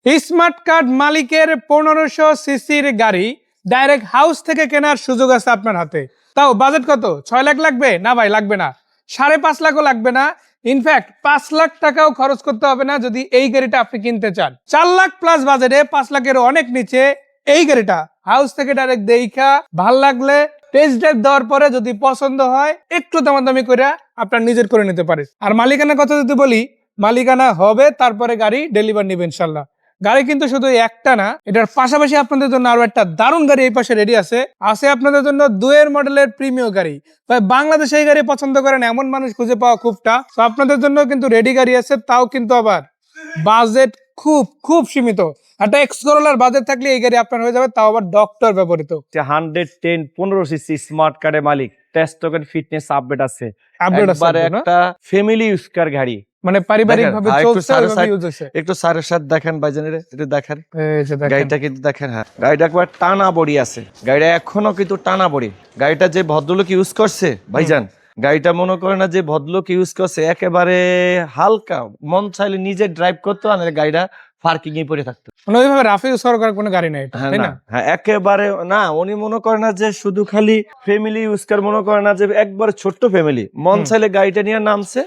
Smart card মালিকের 1500 সিসির গাড়ি ডাইরেক্ট হাউস থেকে কেনার সুযোগ আছে আপনার হাতে। তাও বাজেট কত? 6 লাখ লাগবে? না ভাই, লাগবে না। 5.5 লাখও লাগবে না। ইনফ্যাক্ট 5 লাখ টাকাও খরচ করতে হবে না যদি এই গাড়িটা আপনি কিনতে চান। 4 লাখ প্লাস বাজেটে 5 লাখের অনেক নিচে এই গাড়িটা হাউস থেকে ডাইরেক্ট দেখা ভাল লাগলে টেস্ট ড্রাইভ দেওয়ার পরে যদি পছন্দ হয় একটু দামাদামি করে আপনার নিজের করে নিতে পারে। আর মালিকানার কথা যদি বলি, মালিকানা হবে তারপরে গাড়ি ডেলিভার নিবে ইনশাল্লাহ। গাড়ি কিন্তু শুধু একটা না, এটার পাশাপাশি আপনাদের জন্য আরো একটা দারুণ গাড়ি এই পাশে রেডি আছে আপনাদের জন্য 2 মডেলের প্রিমিয়াম গাড়ি। ভাই বাংলাদেশে এই গাড়ি পছন্দ করেন এমন মানুষ খুঁজে পাওয়া খুব টাফ। তো আপনাদের জন্য কিন্তু রেডি গাড়ি আছে, তাও কিন্তু আবার বাজেট খুব খুব সীমিত। একটা এক্স করোলার বাজেট থাকলে এই গাড়ি আপনার হয়ে যাবে, তাও আবার ডক্টর ব্যবহৃত। 110 15 সিসি স্মার্ট কার্ডের মালিক, টেস্ট টোকেন ফিটনেস আপডেট আছে, আপডেট আছে একটা ফ্যামিলি ইউজ কার গাড়ি, মানে পারিবারিক ভাবে চলছে ওইভাবে ইউজ হচ্ছে। একটু স্যারের সাথে দেখেন ভাইজান, এটা দেখেন এই যে দেখেন গাড়িটা কিন্তু দেখেন। হ্যাঁ, গাড়িটা একবার টানা বডি আছে, গাড়িটা এখনো কিন্তু টানা বডি। গাড়িটা যে ভদ্রলোক ইউজ করছে ভাইজান, গাড়িটা মনে করে না যে ভদ্রলোক ইউজ করছে, একেবারে হালকা, মন চাইলে নিজে ড্রাইভ করতে আর গাড়িটা পার্কিং এ পড়ে থাকতো। মানে ওইভাবে রাফে ইউজ করার কোনো গাড়ি নাই, তাই না? হ্যাঁ, একেবারে না। উনি মনে করে না যে শুধু খালি ফ্যামিলি ইউজ কর, মনে করে না যে একবার ছোট্ট ফ্যামিলি, মন চাইলে গাড়িটা নিয়ে নামছে,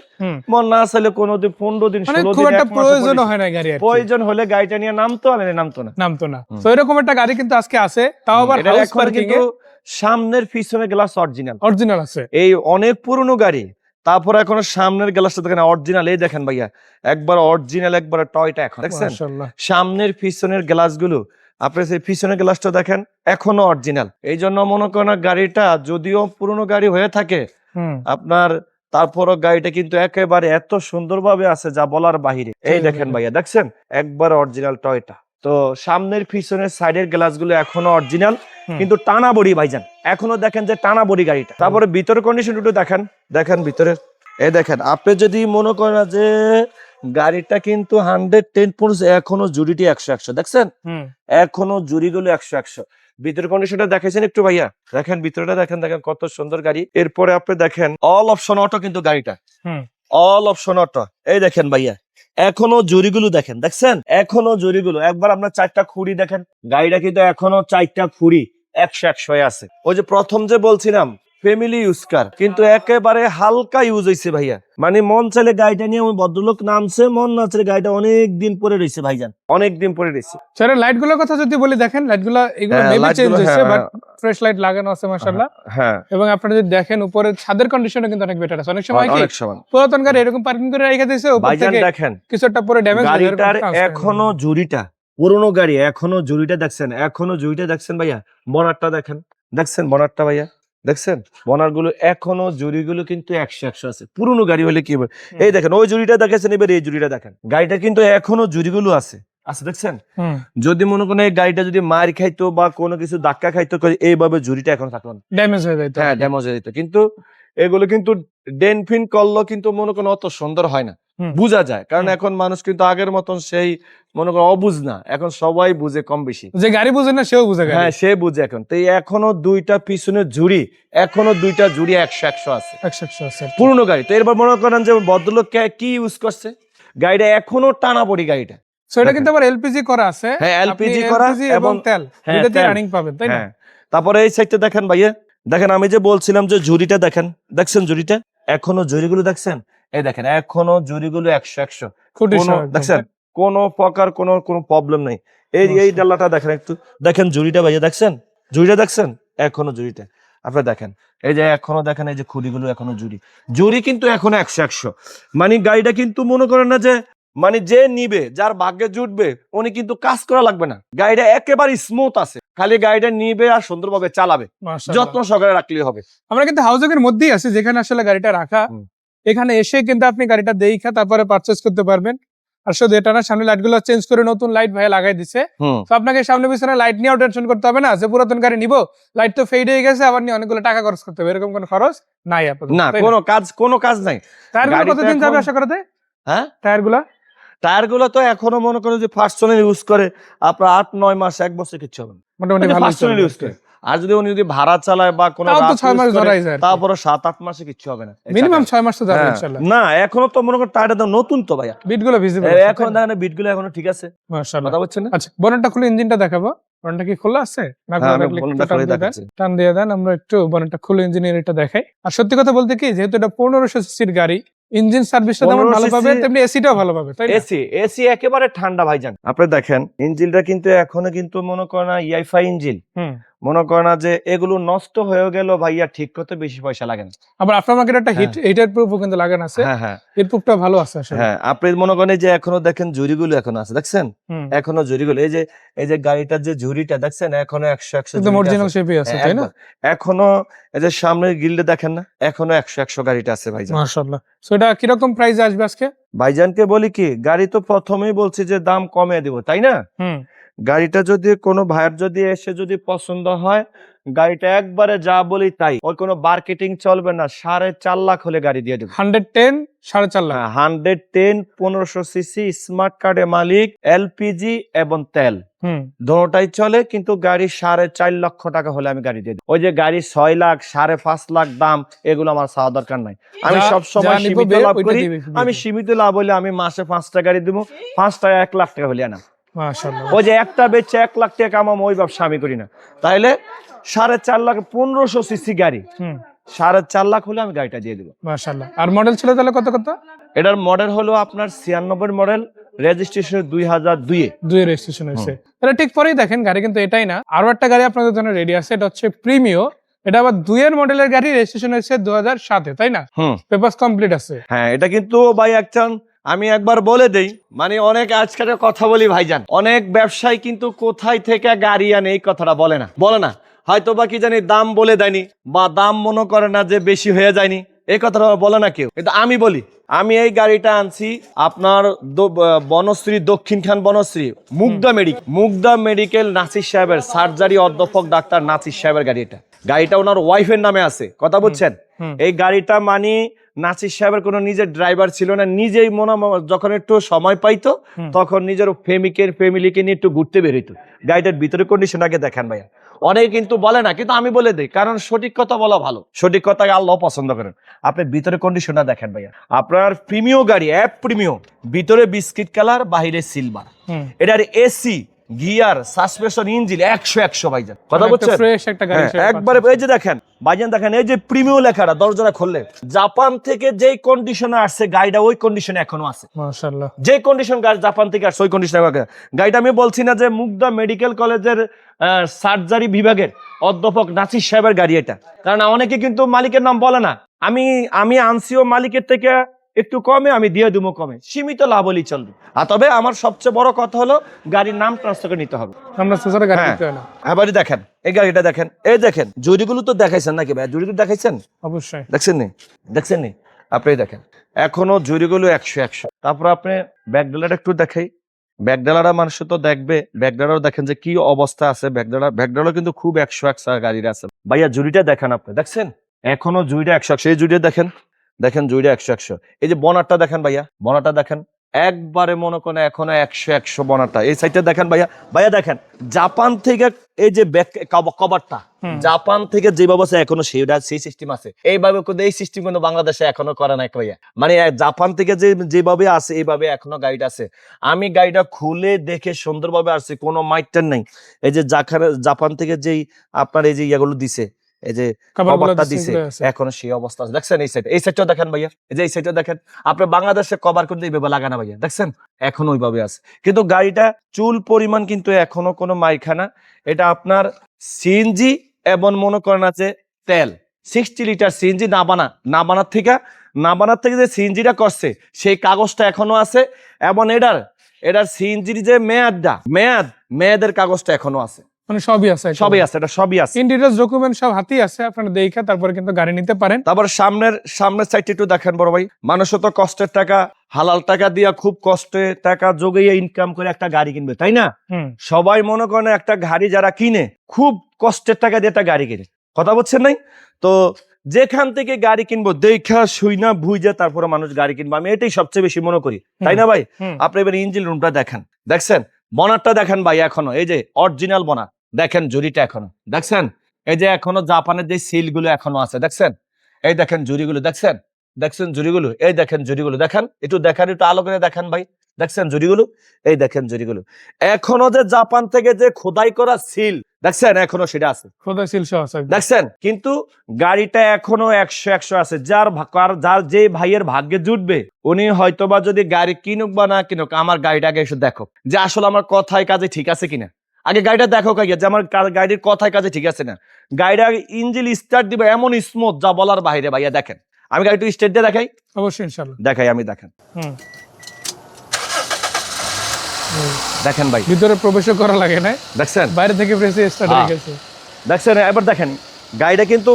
মন না চাইলে কোনোদিন 15 দিন 16 দিন একটা প্রয়োজন হয় না গাড়ি, প্রয়োজন হলে গাড়িটা নিয়ে নামতো, আর নামতো না। তো এরকম একটা গাড়ি কিন্তু আজকে আছে, তাও আবার হাউস পার্কিং এ। সামনের পিছনের গ্লাস অরিজিনাল আছে। এই অনেক পুরনো গাড়ি, তারপর এখন সামনের গ্লাসটা দেখেন অরিজিনাল। এই দেখেন ভাইয়া, একবার অরিজিনাল, একবার টয়টা। এখন দেখছেন সামনের পিছনের গ্লাস গুলো, আপনি সেই পিছনের গ্লাসটা দেখেন এখনো অরিজিনাল। এই জন্য মনে করেন গাড়িটা যদিও পুরনো গাড়ি হয়ে থাকে আপনার, তারপরও গাড়িটা কিন্তু একেবারে এত সুন্দরভাবে আছে যা বলার বাহিরে। এই দেখেন ভাইয়া, দেখছেন একবার অরিজিনাল টয়টা। তো সামনের পিছনের সাইডের গ্লাস গুলো এখনো অরিজিনাল, কিন্তু টানা বড়ি ভাইজান, এখনো দেখেন যে টানা বড়ি গাড়িটা। তারপরে ভিতরের কন্ডিশন একটু দেখেন ভিতরে। এই দেখেন, আপনি যদি মনে করেন যে গাড়িটা কিন্তু 110% এখনো জুড়িটি 100 দেখছেন, এখনো জুড়িগুলো 100। ভিতরের কন্ডিশনটা দেখেছেন একটু ভাইয়া, দেখেন ভিতরটা দেখেন কত সুন্দর গাড়ি। এরপরে আপনি দেখেন অল অপশন অটো কিন্তু গাড়িটা, অল অপশন অটো। এই দেখেন ভাইয়া, এখনো জুড়িগুলো দেখছেন এখনো জুড়িগুলো। একবার আপনার 4টা খুঁড়ি দেখেন, গাড়িটা কিন্তু এখনো 4টা খুঁড়ি 100 আছে। ওই যে প্রথম যে বলছিলাম ফ্যামিলি ইউজ কার, কিন্তু একেবারে হালকা ইউজ হয়েছে ভাইয়া। মানে মন চাইলে গাড়িটা নিয়ে ওই ভদ্রলোক নামছে, মন না চাইলে গাড়িটা অনেক দিন পরে রয়েছে ভাইজান, অনেক দিন পরে রয়েছে। স্যার লাইট গুলোর কথা যদি বলি, দেখেন লাইট গুলো এগুলো মেবি চেঞ্জ হয়েছে, বাট ফ্রেশ লাইট লাগানো আছে মাশাআল্লাহ। হ্যাঁ, এবং আপনারা যদি দেখেন উপরে ছাদের কন্ডিশনও কিন্তু অনেক বেটার আছে। অনেক সময় কি পুরাতন গাড়ি এরকম পার্কিং করে রেখে দিয়েছে, উপর থেকে দেখেন কিছু একটা পরে ড্যামেজ হয়ে যায়। গাড়িটার এখনো জুড়িটা, পুরনো গাড়ি এখনো জুড়িটা দেখছেন, এখনো জুড়িটা দেখছেন ভাইয়া। বনারটা দেখছেন বনারটা ভাইয়া, দেখছেন বনার গুলো এখনো জুড়িগুলো কিন্তু 100 আছে। পুরনো গাড়ি হলে কি হবে, এই দেখেন ওই জুড়িটা দেখেছেন, এবার এই জুড়িটা দেখেন, গাড়িটা কিন্তু এখনো জুড়িগুলো আছে দেখছেন। যদি মনে করেন এই গাড়িটা যদি মার খাইতো বা কোনো কিছু ধাক্কা খাইতো, এইভাবে জুড়িটা এখন থাকতো না, ড্যামেজ হয়ে যেত। হ্যাঁ, ড্যামেজ হয়ে যেত। কিন্তু এগুলো কিন্তু ডেনফিন করলো কিন্তু মনে করেন অত সুন্দর হয় না, বুঝা যায়। কারণ এখন মানুষ কিন্তু আগের মতন সেই মনে করেন অবুঝ না, এখন সবাই বুঝে কম বেশি। যে গাড়ি বুঝে না সেও বুঝে, হ্যাঁ সে বুঝে এখন। তো এখনো 2টা পিছনের জুড়ি, এখনো 2টা জুড়ি 100 আছে, 100 আছে পুরনো গাড়ি। তো এরপর মনে করেন যে ভদ্রলোক কি ইউজ করছে, গাড়িটা এখনো টানা পড়ি গাড়িটা। সো এটা কিন্তু আবার এলপিজি করা আছে। হ্যাঁ, এলপিজি করা এবং তেল দুটোতেই রানিং পাবেন, তাই না? তারপরে এই সাইডটা দেখেন ভাইয়া, দেখেন আমি যে বলছিলাম যে জুড়িটা দেখছেন জুড়িটা এখনো জুড়িগুলো দেখছেন, এই দেখেন এখনো জুড়িগুলো 100 দেখছেন, কোনো প্রকার কোনো প্রবলেম নাই। এই ডাল্লাটা দেখেন একটু, দেখেন জুড়িটা ভাইয়া, জুড়িটা দেখছেন এখনো জুড়িটা আপনি দেখেন। এই যে এখনো দেখেন, এই যে খুঁড়িগুলো এখনো জুড়ি কিন্তু এখনো 100। মানে গাড়িটা কিন্তু মনে করেন না যে মানে যে নিবে, যার ভাগ্যে জুটবে, উনি কিন্তু কাজ করা লাগবে না। গাড়িটা একেবারে স্মুথ আছে, খালি গাড়িটা নিবে আর সুন্দরভাবে চালাবে, যত্ন সহকারে রাখলেই হবে। আমরা কিন্তু হাউজিং মধ্যেই আছি, যেখানে আসলে গাড়িটা রাখা। এখানে এসে কিন্তু আপনি গাড়িটা দেখা তারপরে পারচেজ করতে পারবেন। আর শুধু এটা না, সামনে লাইট গুলো চেঞ্জ করে নতুন লাইট ভাই লাগাই দিছে। তো আপনাকে সামনে পিছনে লাইট নিয়েও টেনশন করতে হবে না যে পুরাতন গাড়ি নিবো, লাইট তো ফেড হয়ে গেছে, আবার নিয়ে অনেকগুলো টাকা খরচ করতে হবে, এরকম কোনো খরচ নাই আপাতত। না, কোনো কাজ নাই। টায়ার গুলো কতদিন যাবে আশা করতে? হ্যাঁ, টায়ার গুলো তো এখনো মনে করে যে ফার্স্ট ইউজ করে আপনার 8-9 মাস 1 বছর কিচ্ছু হবে না, মোটামুটি ভালো ইউজ করে। আর যদি উনি যদি ভাড়া চালায় বা কোনো তাও তো রাত 6 মাস use করে, ধরাই যায় তারপরে 7-8 মাসে কিচ্ছু হবে না এই মিনিমাম চাকা। 6 মাস তো ধরে হ্যাঁ, ইনশাআল্লাহ। না এখনো তো মনে করেন টায়ারটা নতুন তো ভাইয়া, বিটগুলো ভিজিবল এখন দেখেন বিটগুলো এখনো ঠিক আছে, মাশাআল্লাহ। কথা বলছেন না? আচ্ছা বনেটটা খুলে ইঞ্জিনটা দেখাবো। বনেটটা কি খোলা আছে না হ্যাঁ, খোলা আমি থাকলে একটু বনেটটা টান খুলে দিয়ে দেন, দেখাচ্ছি। টান দিয়ে দেন, আমরা একটু বনেটটা খুলে ইঞ্জিনের এটা দেখাই। আর সত্যি কথা বলতে কি, যেহেতু এটা 1500 সিসির গাড়ি, ইঞ্জিন সার্ভিসটা যেমন 1500 ভালো পাবে cc তেমনি এসিটাও ভালো পাবে, তাই না? এসি একেবারে ঠান্ডা ভাইজান। আপনি দেখেন ইঞ্জিনটা কিন্তু এখনো কিন্তু মনে করেন না ইআইফাই ইঞ্জিন, হুম। মনে করেন না যে এগুলো নষ্ট হয়ে গেল ভাইয়া ঠিক করতে বেশি পয়সা লাগে না। আবার আফটার মার্কেট একটা হিটার প্রুফও কিন্তু লাগানো আছে, হ্যাঁ হ্যাঁ হিট প্রুফটা ভালো আছে আসলে। হ্যাঁ, আপনি মনে করেন এই যে এখনো দেখেন ঝুড়িগুলো এখনো আছে, দেখছেন হুম। এখনো ঝুড়িগুলো, এই যে গাড়িটার যে ঝুড়িটা দেখছেন এখনো 100 একদম ঝুড়িটা অরিজিনাল আছে। শেপই আছে, হ্যাঁ, তাই না? একবার। এখনো এই যে সামনের গ্রিলটা দেখেন না, এখনো 100 গাড়িটা আছে ভাইজান। মাশাআল্লাহ। সো এটা কিরকম প্রাইস আসবে আজকে? ভাইজানকে বলি কি, গাড়ি তো প্রথমেই বলছি যে দাম কমিয়ে দিব, তাই না? হুম। গাড়িটা যদি কোনো ভাইয়ের যদি এসে যদি পছন্দ হয়, গাড়িটা একবারে যা বলি তাই, ওই কোনো মার্কেটিং চলবে না, 4.5 লাখ হলে গাড়ি দিয়ে দেবো। 110 4.5 লাখ। 110 1500 সিসি স্মার্ট কার্ডে মালিক, এলপিজি এবং তেল হুম। দোনোটাই চলে, কিন্তু গাড়ি 4.5 লক্ষ টাকা হলে আমি গাড়ি দিয়ে দিই। ওই যে গাড়ি 6 লাখ 5.5 লাখ দাম, এগুলো আমার চাওয়া দরকার নাই। আমি যা- সব সময় যা নিবো সীমিত বে, লাভ ওইটা করি। দিবে। আমি সীমিত লাভ হলে আমি মাসে 5টা গাড়ি দিব, 5টায় 1 লাখ টাকা হলে না। মাশাআল্লাহ। ওই যে একটা বেচে 1 লাখ টাকা কামাম, ওই ব্যবসা আমি করি না। তাইলে 4.5 লাখ 1500 সিসি গাড়ি, হুম। 4.5 লাখ হলে আমি গাড়িটা দিয়ে দিব। মাশাআল্লাহ। আর মডেল ছিল তাহলে কত কত? এটার মডেল হলো আপনার 96 মডেল, রেজিস্ট্রেশন 2002 এ। 2 এর রেজিস্ট্রেশন হয়েছে। এটা ঠিক পরেই দেখেন, গাড়ি কিন্তু এটাই না, আরো একটা গাড়ি আপনাদের জন্য রেডি আছে, এটা হচ্ছে প্রিমিও। এটা আবার 2 এর মডেলের গাড়ি, রেজিস্ট্রেশন হয়েছে 2007 এ, তাই না? হুম, পেপারস কমপ্লিট আছে। হ্যাঁ এটা কিন্তু ভাই একজন, আমি একবার বলে দেই, মানে অনেক আজকাল কথা বলি ভাইজান, অনেক ব্যবসায়ী কিন্তু কোথায় থেকে গাড়ি আনে এই কথাটা বলে না, হয়তো বা কি জানি দাম বলে দেয়নি, বা দাম মনে করে না যে বেশি হয়ে যায়নি, এই কথাটা বলে না কেউ। কিন্তু আমি বলি, আমি এই গাড়িটা আনছি আপনার বনশ্রী, দক্ষিণ খান বনশ্রী, মুগদা মেডিকেল নাসির সাহেবের সার্জারি অধ্যাপক ডাক্তার নাসির সাহেবের গাড়িটা ওনার ওয়াইফের নামে আছে, কথা বুঝছেন? এই গাড়িটা মানে নাসির সাহেবের কোনো নিজের ড্রাইভার ছিল না, নিজেই যখন একটু সময় পাইতো তখন নিজের ফ্যামিলিকে নিয়ে একটু ঘুরতে বেরোইতো। গাড়িটার ভিতরে কন্ডিশন আগে দেখেন ভাইয়া, অনেকে কিন্তু বলে না, কিন্তু আমি বলে দিই, কারণ সঠিক কথা বলা ভালো, সঠিক কথাকে আল্লাহ পছন্দ করেন। আপনি ভিতরে কন্ডিশনটা দেখেন ভাইয়া, আপনার প্রিমিও গাড়ি, প্রিমিও, ভিতরে বিস্কিট কালার, বাহিরে সিলভার, এটার এসি, গিয়ার, সাসপেনশন, ইঞ্জিন 100 ভাইজান, কথা বলছেন? ফ্রেশ একটা গাড়ি একবারে। এই যে দেখেন ভাইজান, দেখেন এই যে প্রিমিও লেখাটা দরজাটা খুললে, জাপান থেকে যেই কন্ডিশনে আসছে গাড়িটা ওই কন্ডিশনে এখনো আছে। মাশাআল্লাহ। যে কন্ডিশন গাড়ি জাপান থেকে আসছে ওই কন্ডিশনে গাড়িটা। আমি বলছি না যে মুগদা মেডিকেল কলেজের সার্জারি বিভাগের অধ্যাপক নাসির সাহেবের গাড়ি এটা, কারণ অনেকে কিন্তু মালিকের নাম বলে না। আমি আনছিও মালিকের থেকে একটু কমে, আমি দিয়ে দেবো কমে, সীমিত লাভ হলেই চলবে। আর তবে আমার সবচেয়ে বড় কথা হলো গাড়ির নাম ট্রান্সফার করে নিতে হবে। আমরা সোসারে গাড়ি হ্যাঁ। দিতে হয় না। এবারে দেখেন এই গাড়িটা দেখেন, এই দেখেন জুড়িগুলো তো দেখাইছেন নাকি ভাই? জুড়িগুলো দেখাইছেন? অবশ্যই। দেখছেন নি? আপনি দেখেন এখনো জুড়িগুলো 100। তারপর আপনি ব্যাকডালাটা একটু দেখাই, ব্যাকডালাটা মানুষ তো দেখবে, ব্যাকডালাও দেখেন যে কি অবস্থা আছে। ব্যাকডালা কিন্তু খুব 100 গাড়ির আছে ভাইয়া। জুড়িটা দেখেন, আপনি দেখছেন এখনো জুড়িটা 100। এই জুড়িটা দেখেন জুড়িটা 100। এই যে বনারটা দেখেন ভাইয়া, বনারটা দেখেন একবারে মনে করেন এখনো 100 বনারটা। এই সাইডটা দেখেন ভাইয়া দেখেন জাপান থেকে এই যে কভারটা জাপান থেকে যেভাবে আছে এখনো সেই সিস্টেম আছে। এইভাবে এই সিস্টেম কিন্তু বাংলাদেশে এখনো করে নাই ভাইয়া, মানে জাপান থেকে যেভাবে আছে এইভাবে এখনো গাড়িটা আছে। আমি গাড়িটা খুলে দেখে সুন্দরভাবে আসছি, কোনো মাইটার নাই। এই যে জাপান থেকে যেই আপনার এই যে ইয়াগুলো দিছে, এই যে কভারটা দিছে এখনো সেই অবস্থা আছে। দেখছেন এই সাইডটাও দেখেন ভাইয়া, এই যে এই সাইডটা দেখেন। আপনি বাংলাদেশে কভার করতে এইভাবে লাগানা ভাইয়া, দেখছেন এখনো ওইভাবে আছে। কিন্তু গাড়িটা চুল পরিমাণ কিন্তু এখনো কোনো মাইখানা। এটা আপনার সিএনজি এবং মনে করেন আছে তেল, 60 লিটার সিএনজি নাবানার থেকে যে সিএনজিটা করছে সেই কাগজটা এখনো আছে। এবং এটার সিএনজির যে মেয়াদের কাগজটা এখনো আছে, মানে সবই আছে। এটা সবই আছে। ইন্ডিভিজুয়াল ডকুমেন্ট সব হাতেই আছে, আপনারা দেখে তারপরে কিন্তু গাড়ি নিতে পারেন। তারপর সামনের সাইডটা একটু দেখেন বড় ভাই। মানুষ তো কষ্টের টাকা, হালাল টাকা দিয়া খুব কষ্টে টাকা জোগাইয়া ইনকাম করে একটা গাড়ি কিনবে, তাই না? সবাই মনে করেন একটা গাড়ি যারা কিনে খুব কষ্টের টাকা দিয়ে একটা গাড়ি কিনে, কথা বলছেন নাই তো? যেখান থেকে গাড়ি কিনবো দেখা শুইনা বুঝা তারপরে মানুষ গাড়ি কিনবো, আমি এটাই সবচেয়ে বেশি মনে করি, তাই না ভাই? আপনি এবার ইঞ্জিন রুমটা দেখছেন বনারটা দেখেন ভাই, এখনো এই যে অরিজিনাল বনার দেখেন, জুড়িটা এখনো দেখছেন এই যে এখনো জাপানের যে সিল গুলো এখনো আছে দেখছেন, এই দেখেন জুড়িগুলো দেখছেন, দেখছেন জুড়িগুলো, এই দেখেন জুড়িগুলো দেখেন, একটু দেখেন, একটু আলো করে দেখেন ভাই, দেখছেন জুড়িগুলো, এই দেখেন জুড়িগুলো, এখনো যে জাপান থেকে যে খোদাই করা সিল দেখছেন এখনো সেটা আছে, খোদা সিল সহ আছে একদম। দেখছেন। কিন্তু গাড়িটা এখনো 100 আছে। যার যে ভাইয়ের ভাগ্যে জুটবে উনি হয়তোবা যদি গাড়ি কিনুক বা না কিনুক, আমার গাড়িটাকে এসে দেখো যে আসলে আমার কথায় কাজে ঠিক আছে কিনা। আগে গাড়িটা দেখো আগে যে আমার গাড়ির কথায় কাজে ঠিক আছে না। গাড়িটা ইঞ্জিন স্টার্ট দিবে এমন স্মুথ যা বলার বাইরে ভাইয়া। দেখেন আমি গাড়িটা স্টার্ট দিয়ে দেখাই, অবশ্যই ইনশাআল্লাহ দেখাই আমি, দেখেন দেখেন ভাই, ভিতরে প্রবেশ করা লাগে না, দেখছেন বাইরে থেকে প্রেসে স্টার্ট হয়ে গেছে। দেখছেন এবার দেখেন গাড়িটা কিন্তু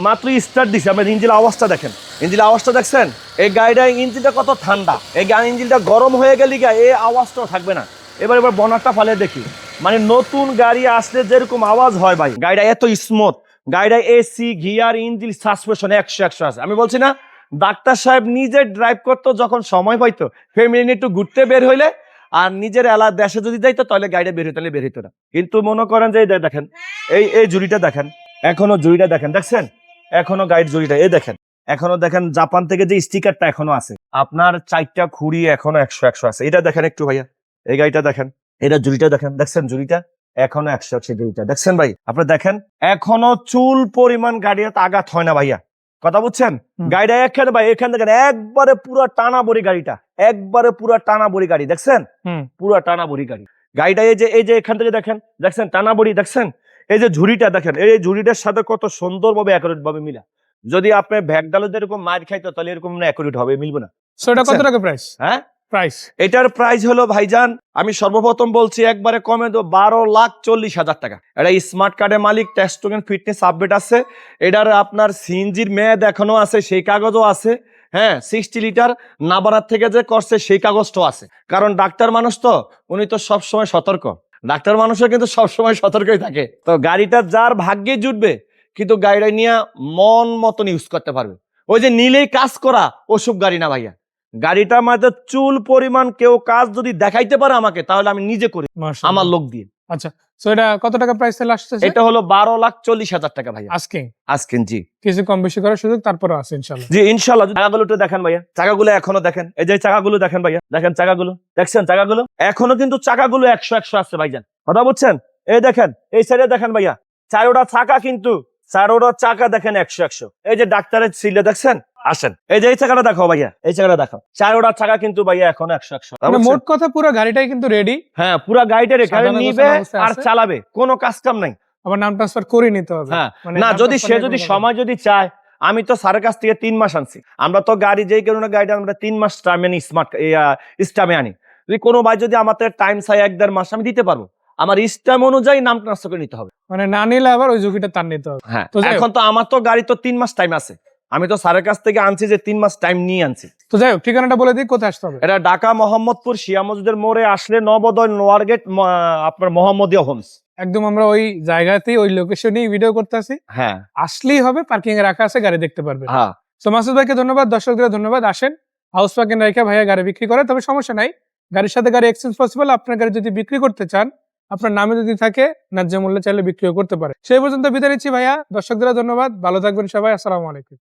মাত্র স্টার্ট দিছে, আমরা ইঞ্জিন আওয়াজটা দেখেন, ইঞ্জিন আওয়াজটা দেখছেন। এই গাড়িটা ইঞ্জিনটা কত ঠান্ডা, এই গাড়ি ইঞ্জিনটা গরম হয়ে গেলে এই আওয়াজটাও থাকবে না। এবার বনারটা ফালে দেখি, মানে নতুন গাড়ি আসলে যেরকম আওয়াজ হয় ভাই, গাড়িটা এত স্মুথ, গাড়িটা এসি গিয়ার ইঞ্জিন সাসপেনশন 100 আছে। আমি বলছি না, ডাক্তার সাহেব নিজে ড্রাইভ করতো যখন সময় পাইতো, ফ্যামিলি নিয়ে একটু ঘুরতে বের হইলে আর নিজের দেশে যদি যাইতো তাহলে গাড়িটা বের হইতো না। কিন্তু মনে করেন যে দেখেন এই জুড়িটা দেখেন, এখনো জুড়িটা দেখেন, দেখছেন এখনো গাড়ির জুড়িটা, এই দেখেন এখনো দেখেন জাপান থেকে যে স্টিকারটা এখনো আছে, আপনার 4টা খুঁড়ি এখনো 100 আছে। এটা দেখেন একটু ভাইয়া, এই গাড়িটা দেখেন, এটা জুড়িটা দেখেন, দেখছেন জুড়িটা এখনো 100 জুড়িটা দেখছেন ভাই। আপনারা দেখেন এখনো চুল পরিমাণ গাড়ির আঘাত হয় না ভাইয়া, কথা বুঝছেন। গাড়িটা এখানে ভাই, এখানে দেখেন একবারে পুরা টানা বড়ি গাড়িটা, একবারে পুরা টানা বড়ি গাড়ি, দেখছেন পুরা টানা বড়ি গাড়ি। গাড়িটা এই যে এখান থেকে দেখেন, দেখছেন টানা বড়ি, দেখছেন এই যে ঝুড়িটা দেখেন, এই ঝুড়িটার সাথে কত সুন্দরভাবে অ্যাকুরেট ভাবে মিলা। যদি আপনি ভ্যাগডালে এরকম মার খাইতো তাহলে এরকম অ্যাকুরেট হবে, মিলবে না। সেটা কত টাকা প্রাইস? হ্যাঁ প্রাইস, এটার প্রাইস হলো ভাইজান, আমি সর্বপ্রথম বলছি একবারে কমে তো 12,40,000 টাকা। এটা স্মার্ট কার্ডের মালিক, টেস্ট টোকেন ফিটনেস আপডেট আছে, এটার আপনার সিএনজির মেয়াদ এখনো আছে, সেই কাগজও আছে। হ্যাঁ 60 লিটার নাবারার থেকে যে করছে সেই কাগজটাও আছে। কারণ ডাক্তার মানুষ তো, উনি তো সবসময় সতর্ক, ডাক্তার মানুষও কিন্তু সবসময় সতর্কই থাকে। তো গাড়িটা যার ভাগ্যে জুটবে কিন্তু গাড়িটা নিয়ে মন মতন ইউজ করতে পারবে। ওই যে নিলেই কাজ করা ওসব গাড়ি না ভাইয়া। গাড়িটা মাঝে চুল পরিমাণ কেউ কাজ যদি দেখাইতে পারে আমাকে, তাহলে আমি নিজে করি আমার লোক দিয়ে। আচ্ছা, সো এটা কত টাকা প্রাইস সেল আসছে? এটা হলো 12,40,000 টাকা ভাইয়া আজকে। জি কিছু কম বেশি করার সুযোগ তারপরে আছে ইনশাআল্লাহ। জি ইনশাআল্লাহ। চাকাগুলো একটু দেখেন ভাইয়া, চাকাগুলো এখনো দেখেন, এই যে চাকাগুলো দেখেন ভাইয়া, দেখেন চাকাগুলো, দেখছেন চাকাগুলো এখনো কিন্তু চাকাগুলো 100 আছে ভাইজান, কথা বুঝছেন। এই দেখেন এই সাইডে দেখেন ভাইয়া, চারোটা চাকা কিন্তু, চারোটা চাকা দেখেন 100। এই যে ডাক্তারের সিলে দেখছেন, আসেন এই যে এই চাকাটা দেখো ভাইয়া, এই চাকাটা দেখো, চারোটা চাকা কিন্তু ভাইয়া এখন 100। মানে মোট কথা পুরো গাড়িটাই কিন্তু রেডি। হ্যাঁ পুরো গাড়িটা রেখে নিবে আর চালাবে, কোনো কাজ কাম নাই। আবার নাম ট্রান্সফার করে নিতে হবে। হ্যাঁ না, যদি সে যদি সময় যদি চায়, আমি তো স্যারের কাছ থেকে 3 মাস আনছি। আমরা তো গাড়ি যেই কারণে গাড়িটা আমরা 3 মাস টাইমে স্মার্ট স্টামে আনি। যদি কোনো ভাই যদি আমাদের টাইম চাই 1-1.5 মাস, আমি দিতে পারবো। আমার স্টাম অনুযায়ী নাম ট্রান্সফার করে নিতে হবে, মানে না নিলে আবার ওই ঝুঁকিটা তার নিতে হবে। হ্যাঁ এখন তো আমার তো গাড়ি তো 3 মাস টাইম আছে, আমি তো স্যারের কাছ থেকে আনছি যে 3 মাস টাইম নিয়ে আনছি। তো যাই হোক, ঠিকানাটা বলে দিই, কোথায় আসতে হবে? এটা ঢাকা মোহাম্মদপুর শিয়া মসজিদের মোড়ে আসলে নবোদয় নোয়ার গেট, আপনার মোহাম্মদীয় হোমস। একদম আমরা ওই জায়গাতেই ওই লোকেশনেই ভিডিও করতেছি। হ্যাঁ আসলেই হবে, পার্কিং এ রাখা আছে, গাড়ি দেখতে পারবেন। হ্যাঁ তো মাসুদ ভাইকে ধন্যবাদ, দর্শকদের ধন্যবাদ। আসেন, হাউস পার্কিং রেখে ভাইয়া গাড়ি বিক্রি করে, তবে সমস্যা নাই, গাড়ির সাথে গাড়ি এক্সচেঞ্জ পসিবল। আপনার গাড়ি যদি বিক্রি করতে চান, আপনার নামে যদি থাকে, ন্যায্য মূল্যে চাইলে বিক্রিও করতে পারে। সেই পর্যন্ত বিদায় নিচ্ছি ভাইয়া, দর্শকদের ধন্যবাদ, ভালো থাকবেন সবাই, আসসালামু আলাইকুম।